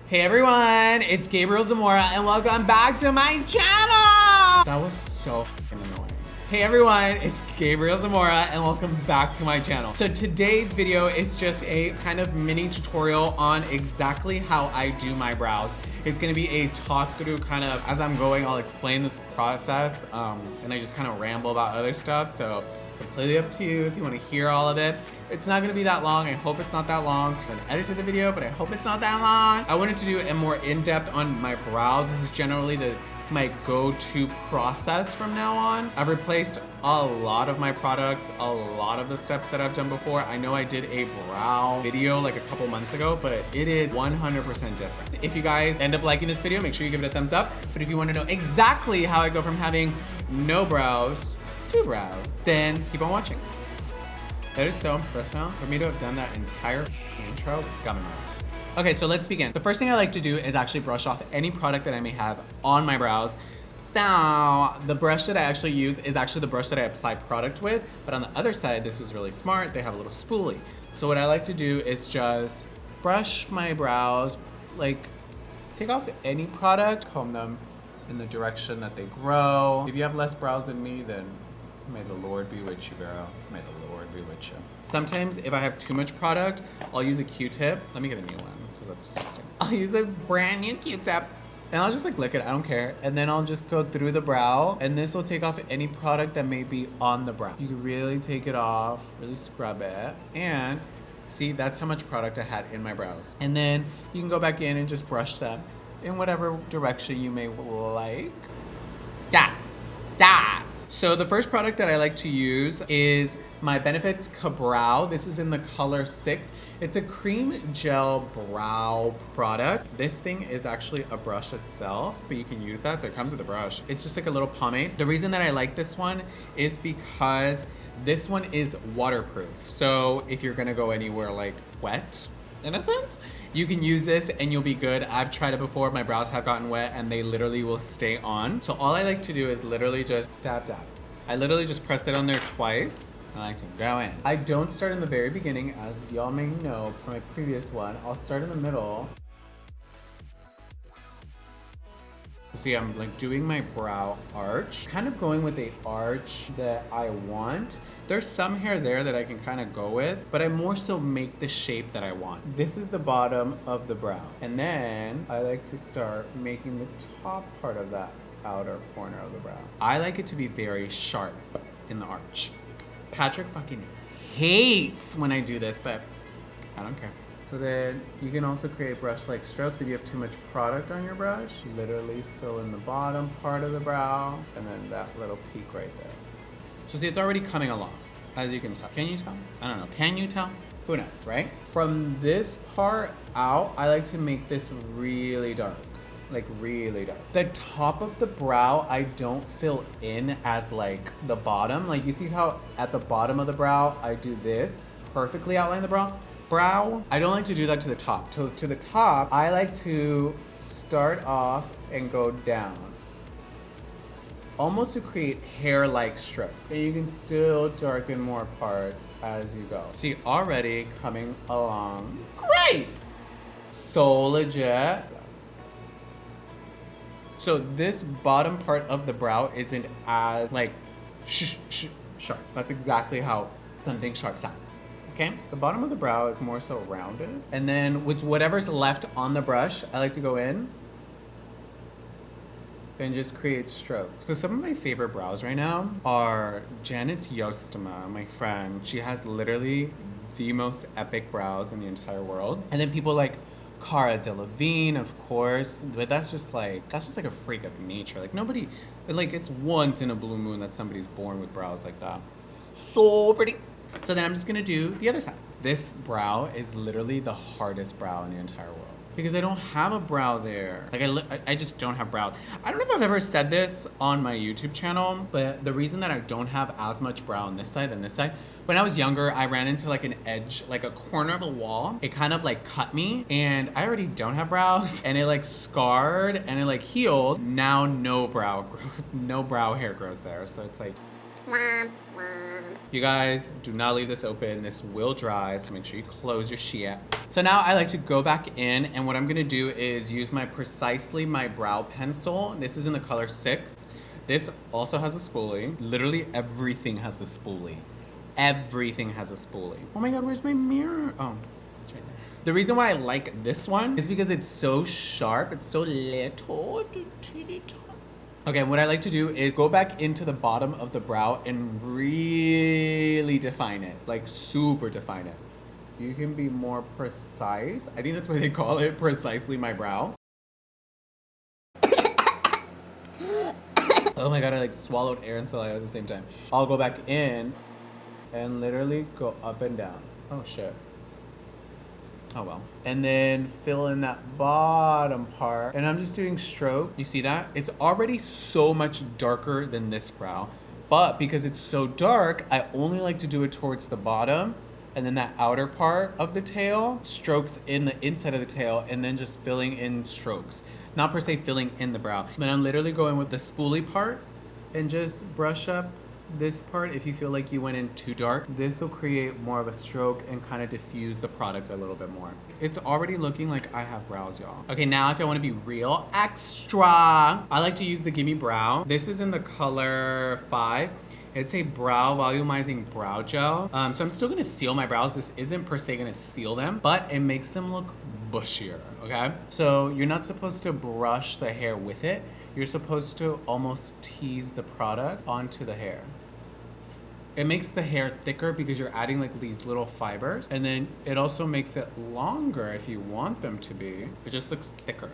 Hey everyone, it's Gabriel Zamora and welcome back to my channel! That was so fucking annoying. Hey everyone, it's Gabriel Zamora and welcome back to my channel. So today's video is just a kind of mini tutorial on exactly how I do my brows. It's gonna be a talk through kind of, as I'm going, I'll explain this process and I just kind of ramble about other stuff. So completely up to you if you want to hear all of it. It's not going to be that long. I hope it's not that long. I'm going to edit the video, but I hope it's not that long. I wanted to do a more in-depth on my brows. This is generally my go-to process from now on. I've replaced a lot of my products, a lot of the steps that I've done before. I know I did a brow video like a couple months ago, but it is 100% different. If you guys end up liking this video, make sure you give it a thumbs up. But if you want to know exactly how I go from having no brows to brows, then keep on watching. That is so unprofessional for me to have done that entire intro. It's got me mad. Okay, so let's begin. The first thing I like to do is actually brush off any product that I may have on my brows. So the brush that I actually use is actually the brush that I apply product with, but on the other side, this is really smart. They have a little spoolie. So what I like to do is just brush my brows, like take off any product, comb them in the direction that they grow. If you have less brows than me, then may the Lord be with you, girl. May the Lord be with you. Sometimes if I have too much product, I'll use a Q-tip. Let me get a new one, because that's disgusting. I'll use a brand new Q-tip, and I'll just like lick it, I don't care. And then I'll just go through the brow, and this will take off any product that may be on the brow. You can really take it off, really scrub it, and see, that's how much product I had in my brows. And then you can go back in and just brush them in whatever direction you may like. So the first product that I like to use is my Benefits Ka-Brow. This is in the color 6. It's a cream gel brow product. This thing is actually a brush itself, but you can use that, so it comes with a brush. It's just like a little pomade. The reason that I like this one is because this one is waterproof. So if you're gonna go anywhere like wet, in a sense, you can use this and you'll be good. I've tried it before. My brows have gotten wet and they literally will stay on. So all I like to do is literally just dab, dab. I literally just press it on there twice. I like to go in. I don't start in the very beginning, as y'all may know from my previous one. I'll start in the middle. See, I'm like doing my brow arch, kind of going with the arch that I want. There's some hair there that I can kind of go with, but I more so make the shape that I want. This is the bottom of the brow. And then I like to start making the top part of that outer corner of the brow. I like it to be very sharp in the arch. Patrick fucking hates when I do this, but I don't care. So then you can also create brush-like strokes. If you have too much product on your brush, literally fill in the bottom part of the brow and then that little peak right there. So see, it's already coming along, as you can tell. Can you tell? I don't know, can you tell? Who knows, right? From this part out, I like to make this really dark, like really dark. The top of the brow, I don't fill in as like the bottom. Like you see how at the bottom of the brow, I do this, perfectly outline the brow. I don't like to do that to the top. To the top, I like to start off and go down, almost to create hair-like strokes. And you can still darken more parts as you go. See, already coming along great. So legit. So this bottom part of the brow isn't as like sharp. That's exactly how something sharp sounds. Okay, the bottom of the brow is more so rounded. And then with whatever's left on the brush, I like to go in and just create strokes. So some of my favorite brows right now are Janice Yostema, my friend. She has literally the most epic brows in the entire world. And then people like Cara Delevingne, of course, but that's just like a freak of nature. Like nobody, like it's once in a blue moon that somebody's born with brows like that. So pretty. So then I'm just gonna do the other side. This brow is literally the hardest brow in the entire world because I don't have a brow there. Like I just don't have brows. I don't know if I've ever said this on my YouTube channel, but the reason that I don't have as much brow on this side than this side, when I was younger, I ran into like an edge, like a corner of a wall. It kind of like cut me and I already don't have brows and it like scarred and it like healed. Now no brow hair grows there. So it's like, You guys, do not leave this open. This will dry, so make sure you close your shit. So now I like to go back in, and what I'm gonna do is use my Precisely My Brow Pencil. This is in the color 6. This also has a spoolie. Literally everything has a spoolie. Everything has a spoolie. Oh my God, where's my mirror? Oh, it's right there. The reason why I like this one is because it's so sharp. It's so little. Okay, what I like to do is go back into the bottom of the brow and really define it. Like super define it. You can be more precise. I think that's why they call it Precisely My Brow. Oh my God, I like swallowed air and saliva at the same time. I'll go back in and literally go up and down. Oh shit. Oh well. And then fill in that bottom part. And I'm just doing stroke. You see that? It's already so much darker than this brow. But because it's so dark, I only like to do it towards the bottom. And then that outer part of the tail, strokes in the inside of the tail, and then just filling in strokes. Not per se filling in the brow. But I'm literally going with the spoolie part and just brush up this part. If you feel like you went in too dark, this will create more of a stroke and kind of diffuse the product a little bit more. It's already looking like I have brows, y'all. Okay, now if I want to be real extra, I like to use the Gimme Brow. This is in the color 5. It's a brow volumizing brow gel. So I'm still gonna seal my brows. This isn't per se gonna seal them, but it makes them look bushier, okay? So you're not supposed to brush the hair with it. You're supposed to almost tease the product onto the hair. It makes the hair thicker because you're adding like these little fibers, and then it also makes it longer if you want them to be. It just looks thicker.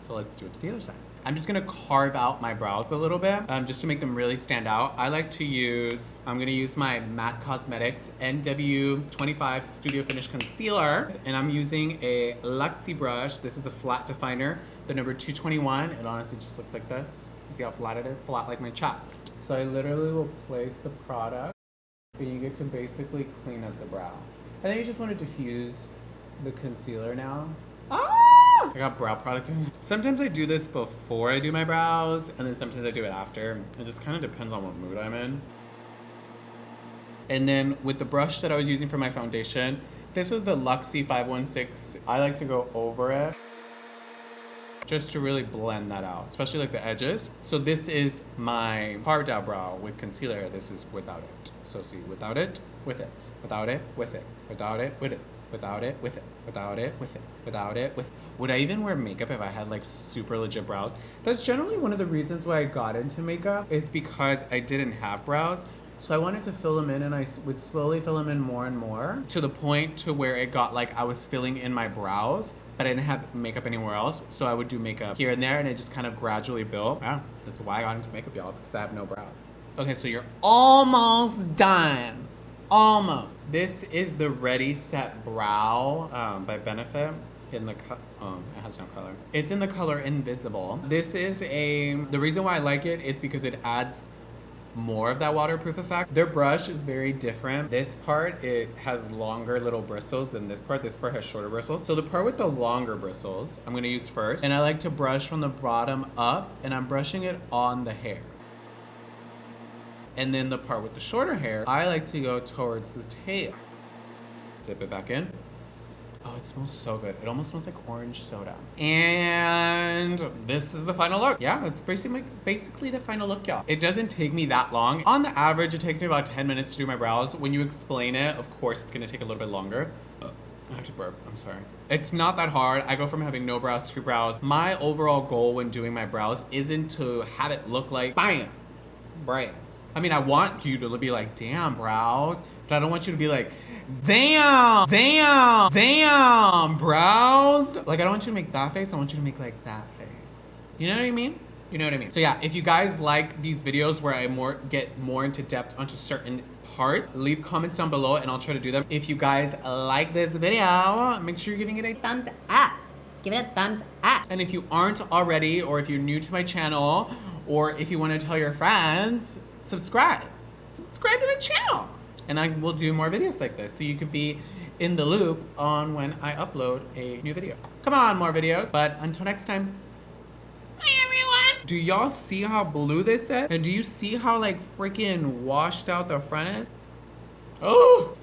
So let's do it to the other side. I'm just gonna carve out my brows a little bit, just to make them really stand out. I'm gonna use my MacCosmetics NW25 Studio Finish Concealer, and I'm using a Luxie brush. This is a flat definer, the number 221. It honestly just looks like this. You see how flat it is? Flat like my chest. So I literally will place the product, and you get to basically clean up the brow. And then you just want to diffuse the concealer now. I got brow product in it. Sometimes I do this before I do my brows, and then sometimes I do it after. It just kind of depends on what mood I'm in. And then with the brush that I was using for my foundation, this was the Luxie 516. I like to go over it just to really blend that out, especially like the edges. So this is my carved out brow with concealer. This is without it. So see, without it, with it, without it, with it, without it, with it. Without it, with it, without it, with it, without it, with it. Would I even wear makeup if I had like super legit brows? That's generally one of the reasons why I got into makeup, is because I didn't have brows. So I wanted to fill them in, and I would slowly fill them in more and more to the point to where it got like I was filling in my brows, but I didn't have makeup anywhere else. So I would do makeup here and there, and it just kind of gradually built. Yeah, that's why I got into makeup, y'all, because I have no brows. Okay, so you're almost done. Almost. This is the Ready Set Brow by Benefit. In the it has no color. It's in the color Invisible. This is the reason why I like it is because it adds more of that waterproof effect. Their brush is very different. This part, it has longer little bristles than this part. This part has shorter bristles. So the part with the longer bristles, I'm gonna use first. And I like to brush from the bottom up, and I'm brushing it on the hair. And then the part with the shorter hair, I like to go towards the tail. Dip it back in. Oh, it smells so good. It almost smells like orange soda. And this is the final look. Yeah, it's basically the final look, y'all. It doesn't take me that long. On the average, it takes me about 10 minutes to do my brows. When you explain it, of course, it's gonna take a little bit longer. I have to burp, I'm sorry. It's not that hard. I go from having no brows to brows. My overall goal when doing my brows isn't to have it look like, bam, brows. I mean, I want you to be like, damn, brows. But I don't want you to be like, damn, damn, damn, brows. Like, I don't want you to make that face. I want you to make like that face. You know what I mean? You know what I mean? So yeah, if you guys like these videos where I get more into depth onto certain parts, leave comments down below and I'll try to do them. If you guys like this video, make sure you're giving it a thumbs up. Give it a thumbs up. And if you aren't already, or if you're new to my channel, or if you want to tell your friends, subscribe. Subscribe to the channel. And I will do more videos like this so you could be in the loop on when I upload a new video. Come on, more videos. But until next time, bye everyone. Do y'all see how blue this is? And do you see how like freaking washed out the front is? Oh,